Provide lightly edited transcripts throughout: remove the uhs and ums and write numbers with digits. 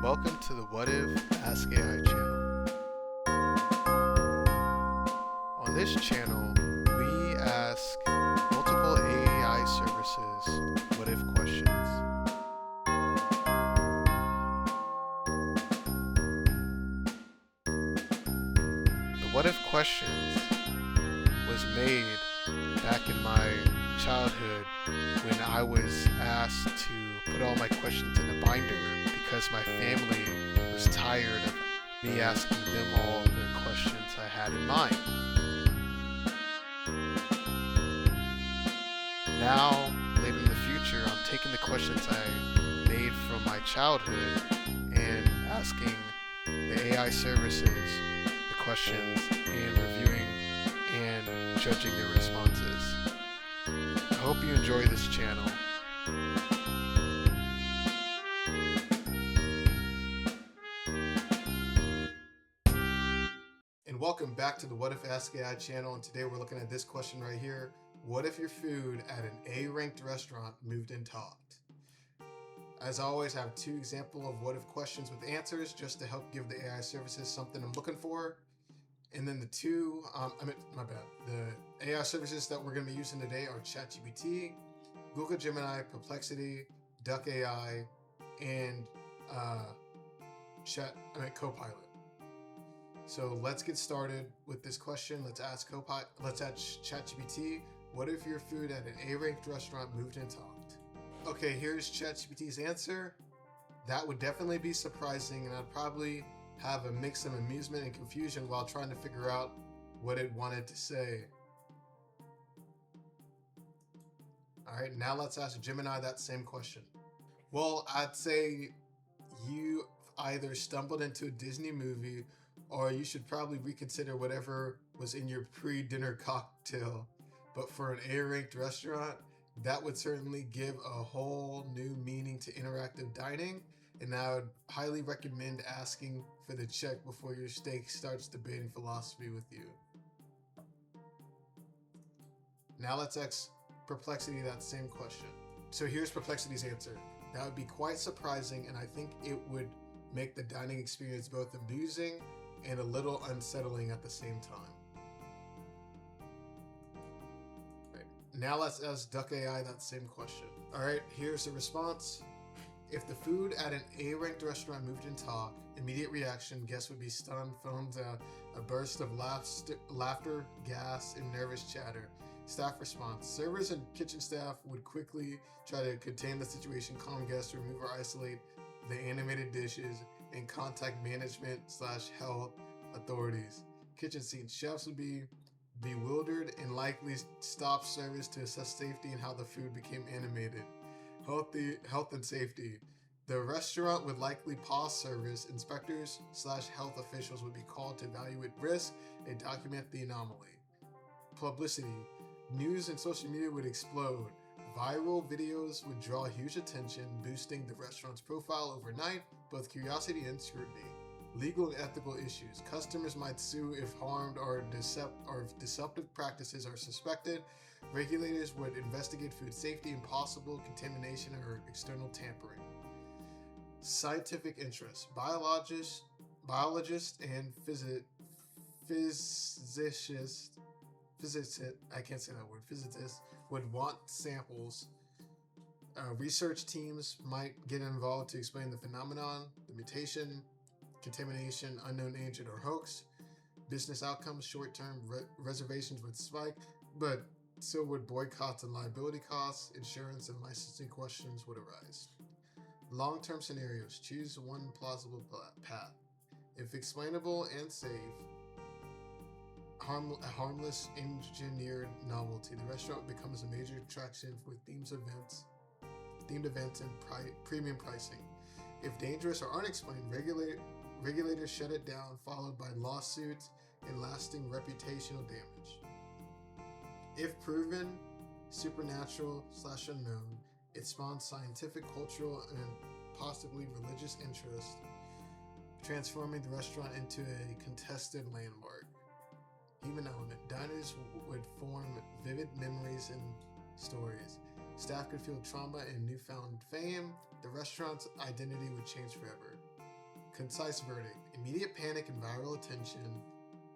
welcome to the What If Ask AI channel. On this channel, we ask multiple AI services what if questions. The what if questions was made back in my childhood when I was asked to put all my questions in a binder because my family was tired of me asking them all the questions I had in mind. Now, later in the future, I'm taking the questions I made from my childhood and asking the AI services the questions and reviewing and judging their responses. I hope you enjoy this channel. And welcome back to the What If Ask AI channel, and today we're looking at this question right here. What if your food at an A-ranked restaurant moved and talked? As always, I have two examples of what if questions with answers just to help give the AI services something I'm looking for. And then the AI services that we're going to be using today are ChatGPT, Google Gemini, Perplexity, Duck AI, and Copilot. So let's get started with this question. Let's ask ChatGPT, what if your food at an A-ranked restaurant moved and talked? Okay, here's ChatGPT's answer. That would definitely be surprising, and I'd probably have a mix of amusement and confusion while trying to figure out what it wanted to say. All right, now let's ask Gemini that same question. Well, I'd say you either stumbled into a Disney movie or you should probably reconsider whatever was in your pre-dinner cocktail. But for an A-ranked restaurant, that would certainly give a whole new meaning to interactive dining, and I would highly recommend asking for the check before your steak starts debating philosophy with you. Now let's ask Perplexity that same question. So here's Perplexity's answer. That would be quite surprising, and I think it would make the dining experience both amusing and a little unsettling at the same time. Right. Now let's ask Duck AI that same question. All right, here's the response. If the food at an A-ranked restaurant moved and talked, immediate reaction, guests would be stunned, followed a burst of laughter, gas, and nervous chatter. Staff response. Servers and kitchen staff would quickly try to contain the situation, calm guests, remove or isolate the animated dishes, and contact management/health authorities. Kitchen scene. Chefs would be bewildered and likely stop service to assess safety and how the food became animated. Health and safety. The restaurant would likely pause service. Inspectors/health officials would be called to evaluate risk and document the anomaly. Publicity. News and social media would explode. Viral videos would draw huge attention, boosting the restaurant's profile overnight, both curiosity and scrutiny. Legal and ethical issues. Customers might sue if harmed or if deceptive practices are suspected. Regulators would investigate food safety and possible contamination or external tampering. Scientific interests. Biologists and physicists would want samples. Research teams might get involved to explain the phenomenon, the mutation, contamination, unknown agent, or hoax. Business outcomes, short-term reservations would spike, but so would boycotts and liability costs. Insurance and licensing questions would arise. Long-term scenarios. Choose one plausible path. If explainable and safe, a harmless engineered novelty, the restaurant becomes a major attraction with themed events and premium pricing. If dangerous or unexplained, regulators shut it down, followed by lawsuits and lasting reputational damage. If proven supernatural/unknown, it spawns scientific, cultural, and possibly religious interest, transforming the restaurant into a contested landmark. Human element. Diners would form vivid memories and stories. Staff could feel trauma and newfound fame. The restaurant's identity would change forever. concise verdict. Immediate panic and viral attention,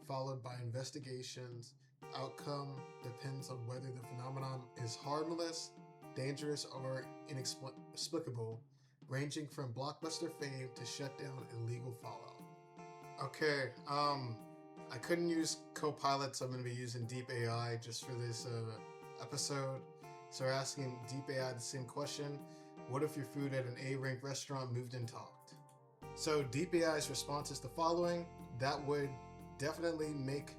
followed by investigations. Outcome depends on whether the phenomenon is harmless, dangerous, or inexplicable, ranging from blockbuster fame to shutdown and legal fallout. Okay, I couldn't use Copilot, so I'm going to be using Deep AI just for this episode. So we're asking Deep AI the same question. What if your food at an A-ranked restaurant moved and talked? So Deep AI's response is the following. That would definitely make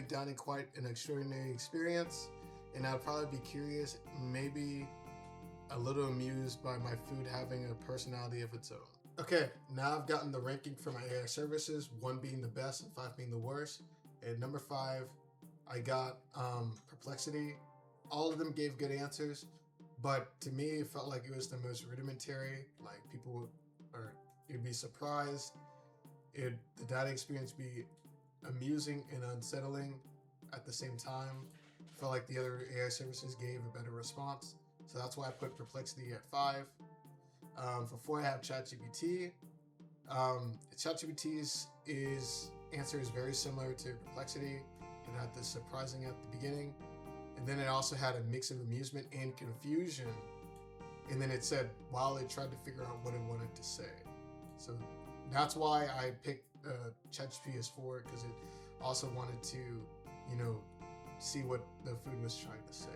dining quite an extraordinary experience, and I'd probably be curious, maybe a little amused by my food having a personality of its own. Okay, now I've gotten the ranking for my AI services, 1 being the best and 5 being the worst. At number 5, I got Perplexity. All of them gave good answers, but to me, it felt like it was the most rudimentary. Like you'd be surprised. The data experience be amusing and unsettling at the same time. Felt like the other AI services gave a better response, so that's why I put Perplexity at 5. For 4, I have ChatGPT. ChatGPT's answer is very similar to Perplexity. It had the surprising at the beginning, and then it also had a mix of amusement and confusion. And then it said while it tried to figure out what it wanted to say. So that's why I picked ChatGPT as 4, because it also wanted to, see what the food was trying to say.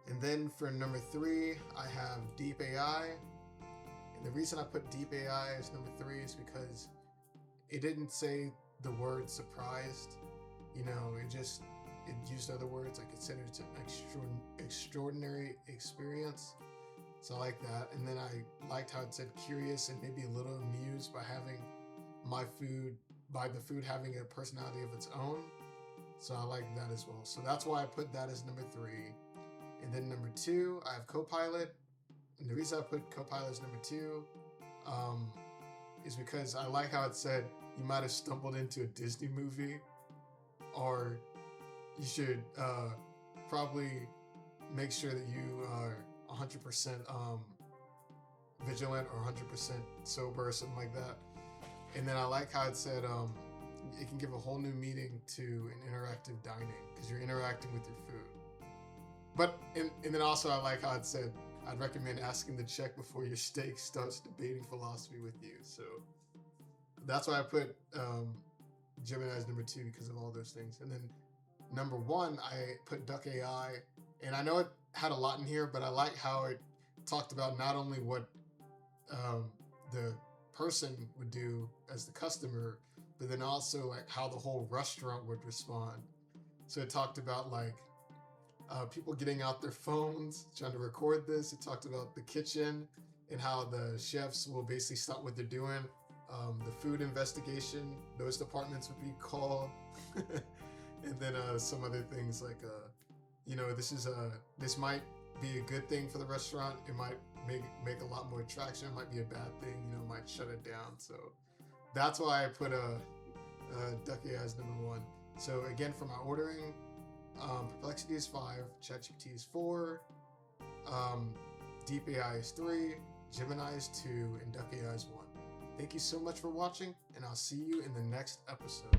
And then for number 3, I have Deep AI. And the reason I put Deep AI as number 3 is because it didn't say the word surprised. It used other words, like it said it's an extraordinary experience. So I like that. And then I liked how it said curious and maybe a little amused by having the food having a personality of its own. So I like that as well. So that's why I put that as number 3. And then number 2, I have Copilot. And the reason I put Copilot as number 2 is because I like how it said you might have stumbled into a Disney movie, or you should probably make sure that you are 100% vigilant or 100% sober or something like that. And then I like how it said it can give a whole new meaning to an interactive dining because you're interacting with your food. But and then also I like how it said I'd recommend asking the check before your steak starts debating philosophy with you. So that's why I put Gemini as number 2 because of all those things. And then number 1, I put Duck AI, and I know it had a lot in here, but I like how it talked about not only what the person would do as the customer, but then also like how the whole restaurant would respond. So it talked about like people getting out their phones, trying to record this. It talked about the kitchen and how the chefs will basically stop what they're doing. The food investigation, those departments would be called. And then some other things like, this might be a good thing for the restaurant. It might make a lot more traction. It might be a bad thing, might shut it down. So that's why I put Duck AI as number 1. So again, for my ordering, Perplexity is 5, ChatGPT is 4, Deep AI is 3, Gemini is 2, and Duck AI is 1. Thank you so much for watching, and I'll see you in the next episode.